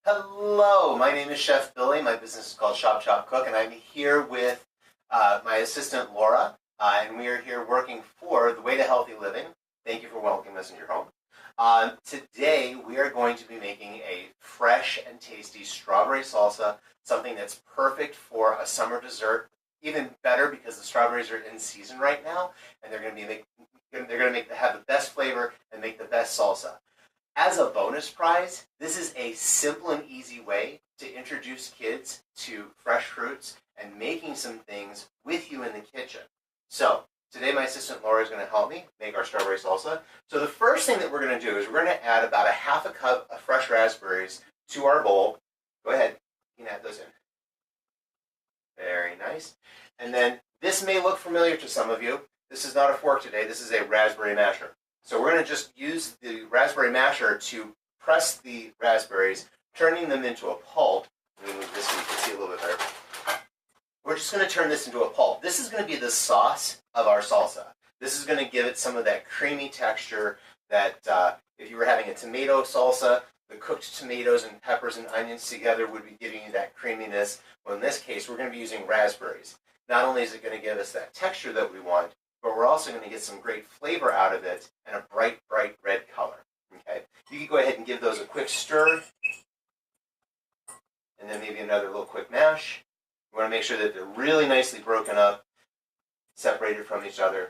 Hello, my name is Chef Billy. My business is called Shop Shop Cook, and I'm here with my assistant Laura, and we are here working for The Way to Healthy Living. Thank you for welcoming us into your home. Today, we are going to be making a fresh and tasty strawberry salsa, something that's perfect for a summer dessert. Even better because the strawberries are in season right now, and they're going to have the best flavor and make the best salsa. As a bonus prize, this is a simple and easy way to introduce kids to fresh fruits and making some things with you in the kitchen. So, today my assistant Laura is going to help me make our strawberry salsa. So the first thing that we're going to do is we're going to add about a half a cup of fresh raspberries to our bowl. Go ahead, you can add those in. Very nice. And then this may look familiar to some of you. This is not a fork today, this is a raspberry masher. So we're going to just use the raspberry masher to press the raspberries, turning them into a pulp. Let me move this so you can see a little bit better. We're just going to turn this into a pulp. This is going to be the sauce of our salsa. This is going to give it some of that creamy texture that if you were having a tomato salsa, the cooked tomatoes and peppers and onions together would be giving you that creaminess. Well, in this case, we're going to be using raspberries. Not only is it going to give us that texture that we want, but we're also going to get some great flavor out of it and a bright, bright red color. Okay, you can go ahead and give those a quick stir, and then maybe another little quick mash. You want to make sure that they're really nicely broken up, separated from each other.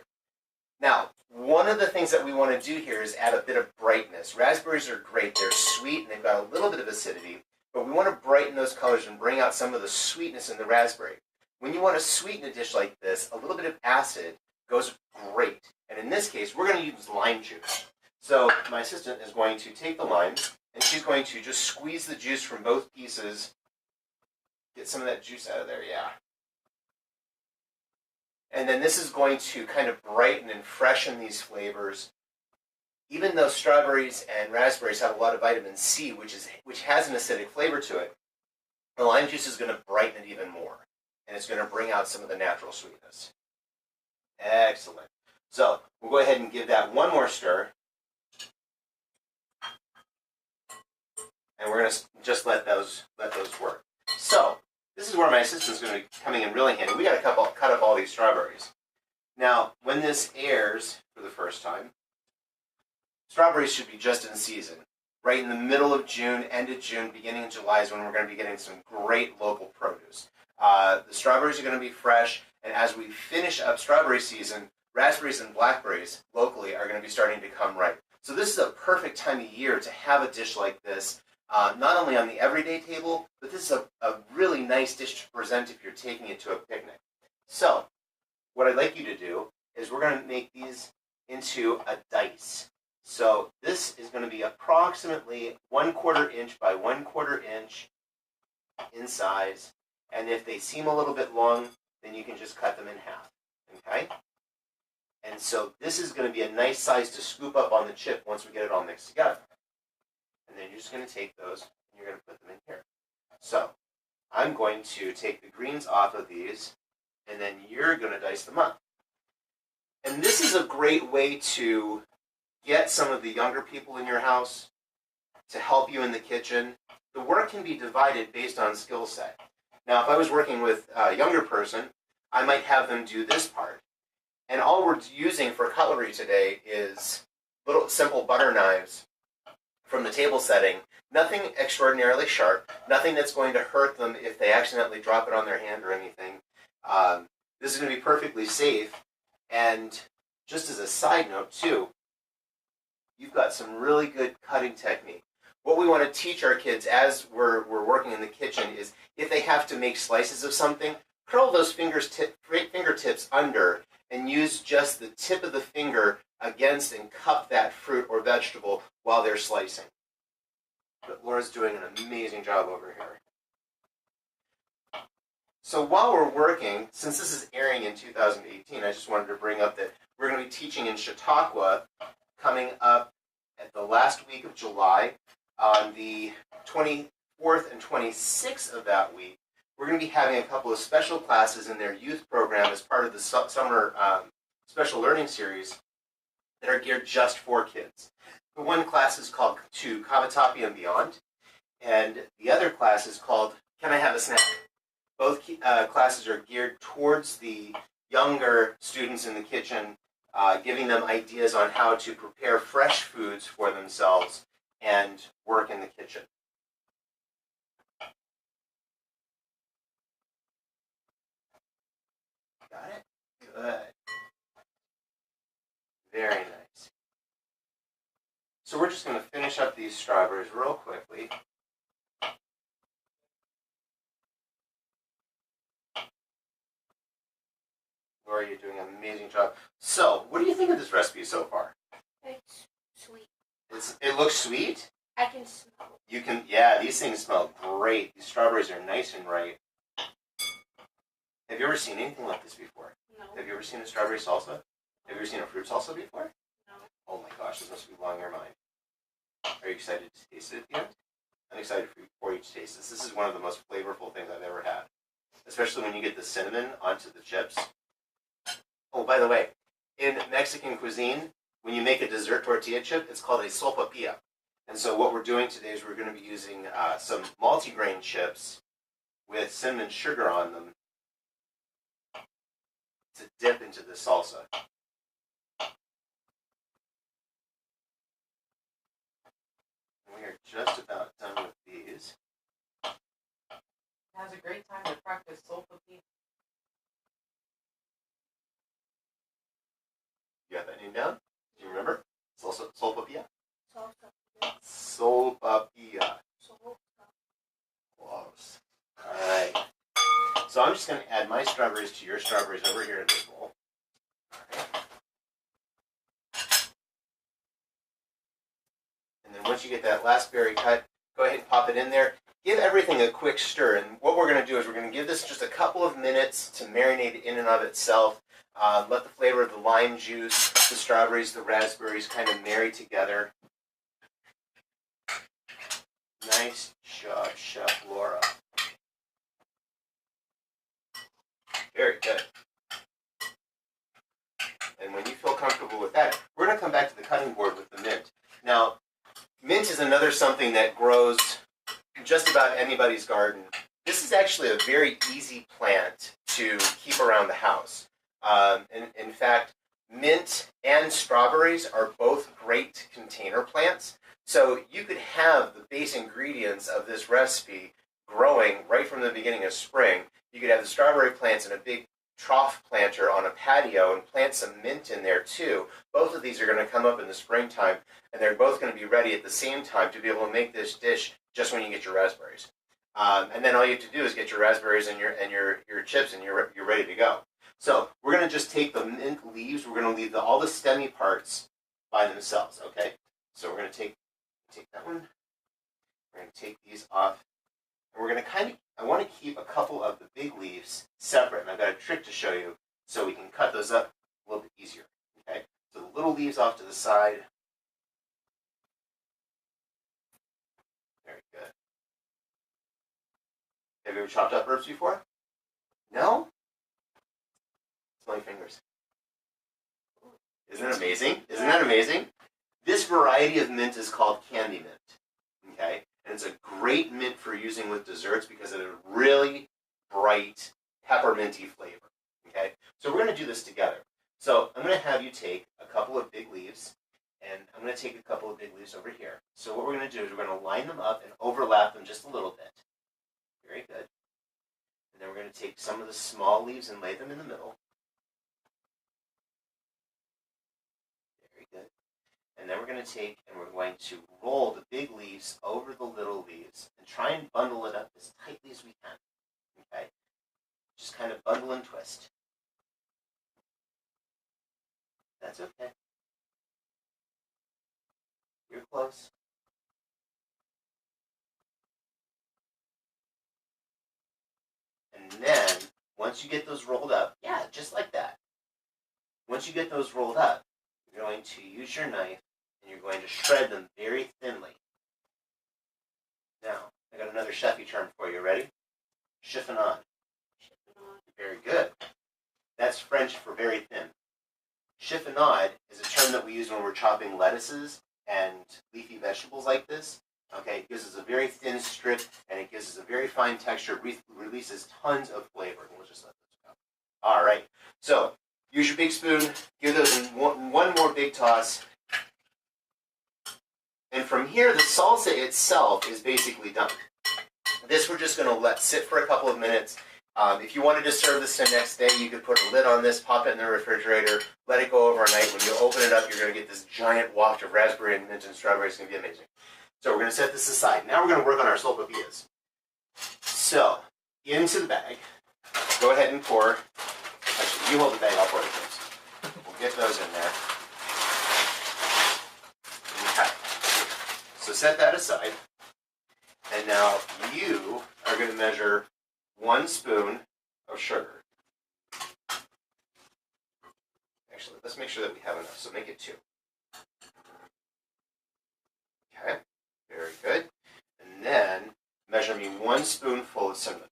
Now, one of the things that we want to do here is add a bit of brightness. Raspberries are great. They're sweet, and they've got a little bit of acidity, but we want to brighten those colors and bring out some of the sweetness in the raspberry. When you want to sweeten a dish like this, a little bit of acid goes great. And in this case, we're going to use lime juice. So my assistant is going to take the lime, and she's going to just squeeze the juice from both pieces. Get some of that juice out of there, yeah. And then this is going to kind of brighten and freshen these flavors. Even though strawberries and raspberries have a lot of vitamin C, which has an acidic flavor to it, the lime juice is going to brighten it even more. And it's going to bring out some of the natural sweetness. Excellent. So we'll go ahead and give that one more stir. And we're going to just let those work. So this is where my assistant's going to be coming in really handy. We got to cut up all these strawberries. Now, when this airs for the first time, strawberries should be just in season. Right in the middle of June, end of June, beginning of July is when we're going to be getting some great local produce. The strawberries are going to be fresh, and as we finish up strawberry season, raspberries and blackberries locally are going to be starting to come ripe. So this is a perfect time of year to have a dish like this, not only on the everyday table, but this is a really nice dish to present if you're taking it to a picnic. So what I'd like you to do is we're going to make these into a dice. So this is going to be approximately 1/4 inch by 1/4 inch in size. And if they seem a little bit long, then you can just cut them in half, okay? And so this is going to be a nice size to scoop up on the chip once we get it all mixed together. And then you're just going to take those and you're going to put them in here. So I'm going to take the greens off of these, and then you're going to dice them up. And this is a great way to get some of the younger people in your house to help you in the kitchen. The work can be divided based on skill set. Now, if I was working with a younger person, I might have them do this part. And all we're using for cutlery today is little simple butter knives from the table setting. Nothing extraordinarily sharp, nothing that's going to hurt them if they accidentally drop it on their hand or anything. This is going to be perfectly safe. And just as a side note, too, you've got some really good cutting technique. What we want to teach our kids as we're working in the kitchen is if they have to make slices of something, curl those fingertips under and use just the tip of the finger against and cup that fruit or vegetable while they're slicing. But Laura's doing an amazing job over here. So while we're working, since this is airing in 2018, I just wanted to bring up that we're going to be teaching in Chautauqua coming up at the last week of July. On the 24th and 26th of that week, we're going to be having a couple of special classes in their youth program as part of the summer special learning series that are geared just for kids. The one class is called To Cavatappi and Beyond, and the other class is called Can I Have a Snack? Both classes are geared towards the younger students in the kitchen, giving them ideas on how to prepare fresh foods for themselves and work in the kitchen. Got it? Good. Very nice. So we're just going to finish up these strawberries real quickly. Laura, you're doing an amazing job. So, what do you think of this recipe so far? It's sweet. It looks sweet? I can smell it. You can, yeah, these things smell great. These strawberries are nice and ripe. Have you ever seen anything like this before? No. Have you ever seen a strawberry salsa? Have you ever seen a fruit salsa before? No. Oh my gosh, this must be blowing your mind. Are you excited to taste it at the end? I'm excited for you to taste this. This is one of the most flavorful things I've ever had. Especially when you get the cinnamon onto the chips. Oh, by the way, in Mexican cuisine, when you make a dessert tortilla chip, it's called a sopapilla. And so what we're doing today is we're going to be using some multigrain chips with cinnamon sugar on them to dip into the salsa. We are just about done with these. Now's a great time to practice sopapilla. You got that name down? Do you remember? Sopapilla? Salsa. Sopapilla. Close. Alright. So I'm just going to add my strawberries to your strawberries over here in this bowl. Alright. And then once you get that last berry cut, go ahead and pop it in there. Give everything a quick stir. And what we're going to do is we're going to give this just a couple of minutes to marinate in and of itself. Let the flavor of the lime juice, the strawberries, the raspberries kind of marry together. Nice job, Chef Laura. Very good. And when you feel comfortable with that, we're going to come back to the cutting board with the mint. Now, mint is another something that grows just about anybody's garden. This is actually a very easy plant to keep around the house. In fact, mint and strawberries are both great container plants. So you could have the base ingredients of this recipe growing right from the beginning of spring. You could have the strawberry plants in a big trough planter on a patio and plant some mint in there too. Both of these are going to come up in the springtime, and they're both going to be ready at the same time to be able to make this dish just when you get your raspberries. And then all you have to do is get your raspberries and your chips, and you're ready to go. So we're going to just take the mint leaves. We're going to leave all the stemmy parts by themselves, okay? So we're going to take that one. We're going to take these off. And we're going to I want to keep a couple of the big leaves separate. And I've got a trick to show you so we can cut those up a little bit easier, okay? So the little leaves off to the side. Very good. Have you ever chopped up herbs before? No? Smell your fingers. Isn't that amazing? Isn't that amazing? This variety of mint is called candy mint, okay? And it's a great mint for using with desserts because of a really bright pepperminty flavor, okay? So we're going to do this together. So I'm going to have you take a couple of big leaves, and I'm going to take a couple of big leaves over here. So what we're going to do is we're going to line them up and overlap them just a little bit. Very good. And then we're going to take some of the small leaves and lay them in the middle. Very good. And then we're going to take and we're going to roll the big leaves over the little leaves and try and bundle it up as tightly as we can. Okay? Just kind of bundle and twist. That's okay. You're close. And then, once you get those rolled up, yeah, just like that. Once you get those rolled up, you're going to use your knife and you're going to shred them very thinly. Now, I got another chefy term for you. Ready? Chiffonade. Very good. That's French for very thin. Chiffonade is a term that we use when we're chopping lettuces and leafy vegetables like this. Okay, it gives us a very thin strip, and it gives us a very fine texture. Releases tons of flavor. We'll just let this go. All right. So use your big spoon. Give those in one more big toss. And from here, the salsa itself is basically done. This we're just going to let sit for a couple of minutes. If you wanted to serve this the next day, you could put a lid on this, pop it in the refrigerator, let it go overnight. When you open it up, you're going to get this giant waft of raspberry and mint and strawberry. It's going to be amazing. So we're going to set this aside. Now we're going to work on our sopapillas. So, into the bag. Go ahead and pour. Actually, you hold the bag, I'll pour the chips. We'll get those in there. Okay. So set that aside. And now you are going to measure 1 spoon of sugar. Actually, let's make sure that we have enough, so make it 2. Okay, very good. And then measure me 1 spoonful of cinnamon.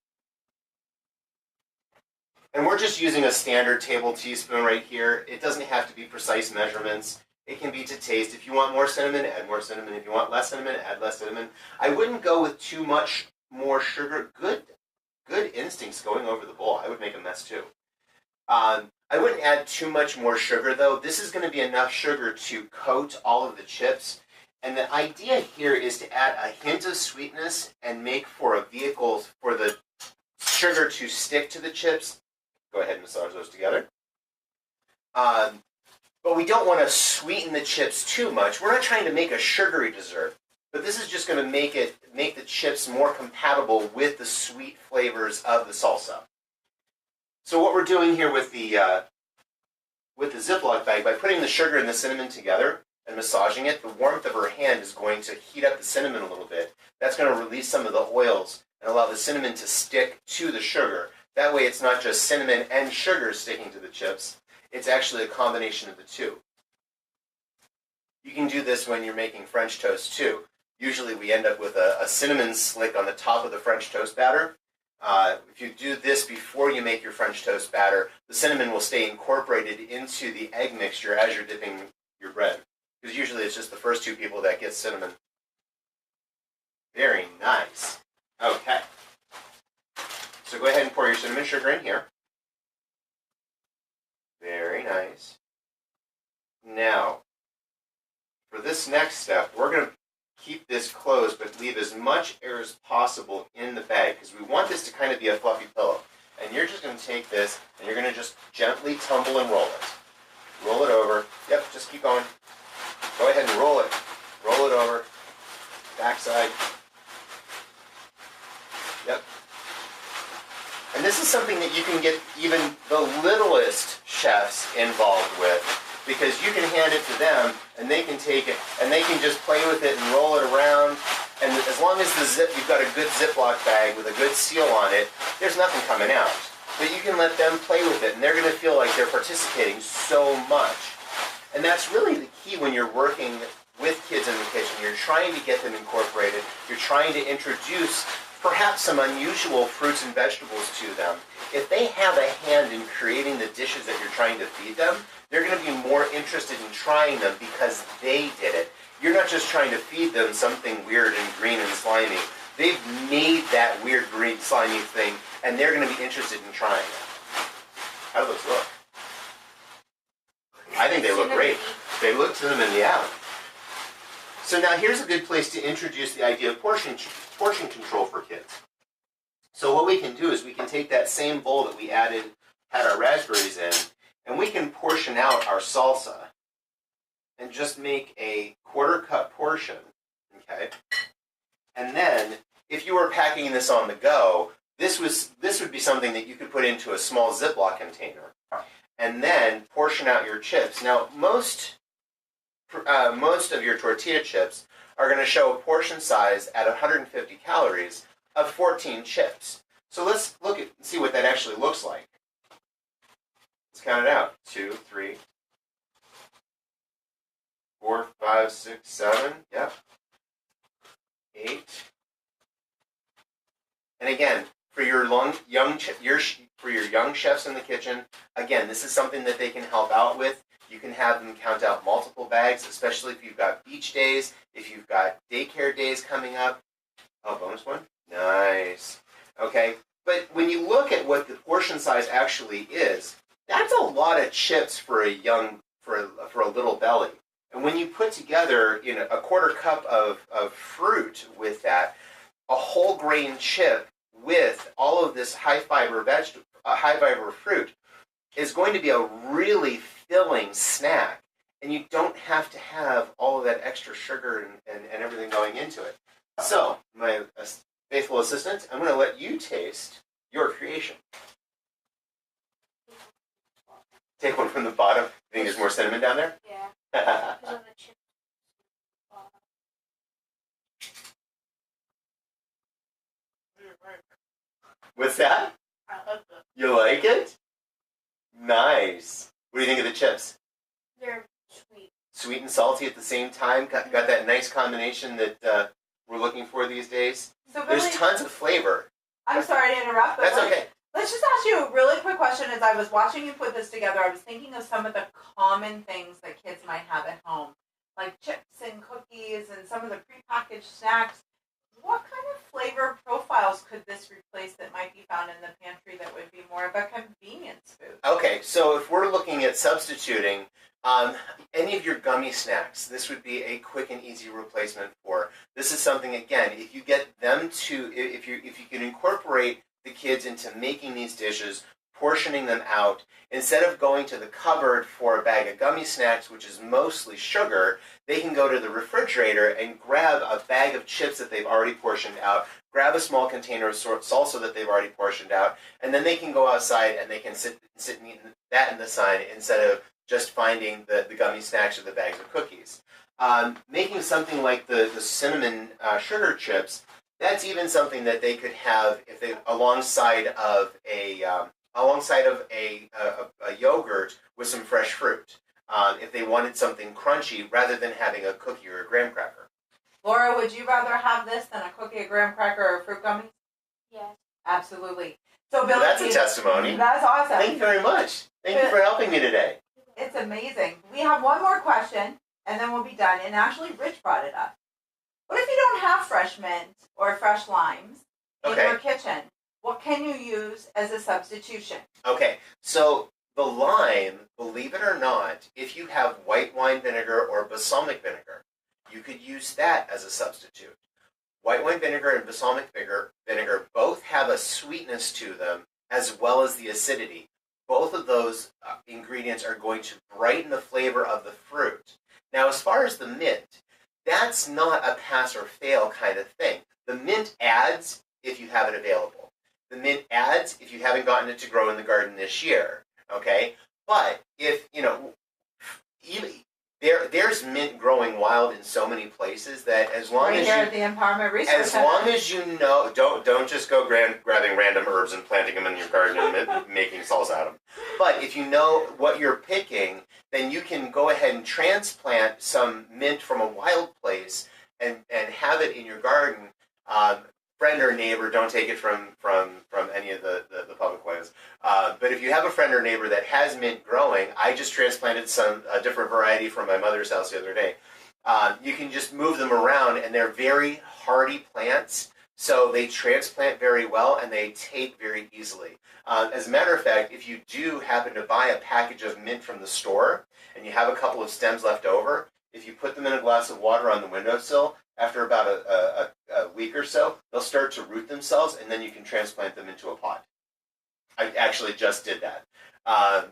And we're just using a standard table teaspoon right here. It doesn't have to be precise measurements. It can be to taste. If you want more cinnamon, add more cinnamon. If you want less cinnamon, add less cinnamon. I wouldn't go with too much more sugar. Good instincts going over the bowl. I would make a mess too. I wouldn't add too much more sugar though. This is going to be enough sugar to coat all of the chips. And the idea here is to add a hint of sweetness and make for a vehicle for the sugar to stick to the chips. Go ahead and massage those together. But we don't want to sweeten the chips too much. We're not trying to make a sugary dessert, but this is just going to make the chips more compatible with the sweet flavors of the salsa. So what we're doing here with the Ziploc bag, by putting the sugar and the cinnamon together and massaging it, the warmth of her hand is going to heat up the cinnamon a little bit. That's going to release some of the oils and allow the cinnamon to stick to the sugar. That way it's not just cinnamon and sugar sticking to the chips. It's actually a combination of the two. You can do this when you're making French toast too. Usually we end up with a cinnamon slick on the top of the French toast batter. If you do this before you make your French toast batter, the cinnamon will stay incorporated into the egg mixture as you're dipping your bread. Because usually it's just the first 2 people that get cinnamon. Very nice. Okay. So go ahead and pour your cinnamon sugar in here. Very nice. Now, for this next step, we're going to keep this closed, but leave as much air as possible in the bag, because we want this to kind of be a fluffy pillow. And you're just going to take this, and you're going to just gently tumble and roll it. Roll it over. Yep, just keep going. Go ahead and roll it. Roll it over. Backside. Yep. And this is something that you can get even the littlest chefs involved with, because you can hand it to them and they can take it and they can just play with it and roll it around. And as long as you've got a good Ziploc bag with a good seal on it, there's nothing coming out. But you can let them play with it and they're going to feel like they're participating so much. And that's really the key when you're working with kids in the kitchen. You're trying to get them incorporated. You're trying to introduce perhaps some unusual fruits and vegetables to them. If they have a hand in creating the dishes that you're trying to feed them, they're going to be more interested in trying them because they did it. You're not just trying to feed them something weird and green and slimy. They've made that weird green slimy thing, and they're going to be interested in trying it. How do those look? I think they look great. They look cinnamon, yeah. So now here's a good place to introduce the idea of portion control for kids. So what we can do is we can take that same bowl that we had our raspberries in, and we can portion out our salsa and just make a 1/4 cup portion, okay? And then if you were packing this on the go, this would be something that you could put into a small Ziploc container and then portion out your chips. Now most of your tortilla chips are going to show a portion size at 150 calories of 14 chips. So let's look at see what that actually looks like. Let's count it out. 2, 3, 4, 5, 6, 7. Yep. 8. And again, for your young chefs in the kitchen, again, this is something that they can help out with. You can have them count out multiple bags, especially if you've got beach days, if you've got daycare days coming up. Oh, bonus one? Nice. Okay, but when you look at what the portion size actually is, that's a lot of chips for a little belly. And when you put together, a quarter cup of fruit with that, a whole grain chip with all of this high fiber fruit is going to be a really filling snack. And you don't have to have all of that extra sugar and everything going into it. So, my faithful assistant, I'm going to let you taste your creation. Take one from the bottom. Think there's more cinnamon down there? Yeah. Because of the chip. What's that? I love them. You like it? Nice. What do you think of the chips? They're sweet. Sweet and salty at the same time. Got that nice combination that we're looking for these days. So Billy, There's tons of flavor. I'm sorry to interrupt, but That's okay. let's just ask you a really quick question. As I was watching you put this together, I was thinking of some of the common things that kids might have at home, like chips and cookies and some of the prepackaged snacks. What kind of flavor profiles could this replace that might be found in the pantry that would be more of a convenience food? Okay, so if we're looking at substituting any of your gummy snacks, this would be a quick and easy replacement for. This is something, again, if you get them to, if you can incorporate the kids into making these dishes, portioning them out, instead of going to the cupboard for a bag of gummy snacks, which is mostly sugar, they can go to the refrigerator and grab a bag of chips that they've already portioned out, grab a small container of salsa that they've already portioned out, and then they can go outside and they can sit and eat that in the sun instead of just finding the gummy snacks or the bags of cookies. Making something like the cinnamon sugar chips, that's even something that they could have if they alongside of a yogurt with some fresh fruit. If they wanted something crunchy rather than having a cookie or a graham cracker. Laura, would you rather have this than a cookie, a graham cracker, or fruit gummies? Yes. Absolutely. So, Billy, Well, that's a testimony. That's awesome. Thank you very much. Thank you for helping me today. It's amazing. We have one more question, and then we'll be done. And actually, Rich brought it up. What if you don't have fresh mint or fresh limes in your kitchen? What can you use as a substitution? Okay, so the lime, believe it or not, if you have white wine vinegar or balsamic vinegar, you could use that as a substitute. White wine vinegar and balsamic vinegar both have a sweetness to them as well as the acidity. Both of those ingredients are going to brighten the flavor of the fruit. Now, as far as the mint, that's not a pass or fail kind of thing. The mint adds if you have it available. The mint adds if you haven't gotten it to grow in the garden this year, okay? But if, there's mint growing wild in so many places that as long as at the Empowerment Research as long as you know, don't just go grabbing random herbs and planting them in your garden and making salsa out of them. But if you know what you're picking, then you can go ahead and transplant some mint from a wild place and have it in your garden. Friend or neighbor, don't take it from any of the public ones. But if you have a friend or neighbor that has mint growing, I just transplanted a different variety from my mother's house the other day. You can just move them around, and they're very hardy plants, so they transplant very well and they take very easily. As a matter of fact, if you do happen to buy a package of mint from the store and you have a couple of stems left over, if you put them in a glass of water on the windowsill, after about a week or so, they'll start to root themselves, and then you can transplant them into a pot. I actually just did that.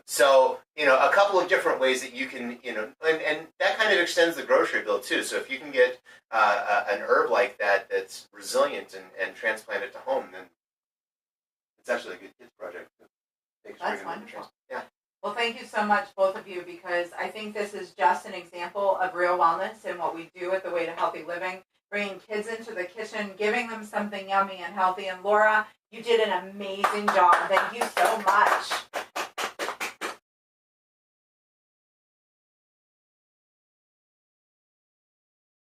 So, a couple of different ways that you can, and that kind of extends the grocery bill too. So if you can get an herb like that that's resilient and transplant it to home, then it's actually a good kids project. That's wonderful. Yeah. Well, thank you so much, both of you, because I think this is just an example of real wellness and what we do at the Way to Healthy Living, bringing kids into the kitchen, giving them something yummy and healthy. And Laura, you did an amazing job. Thank you so much.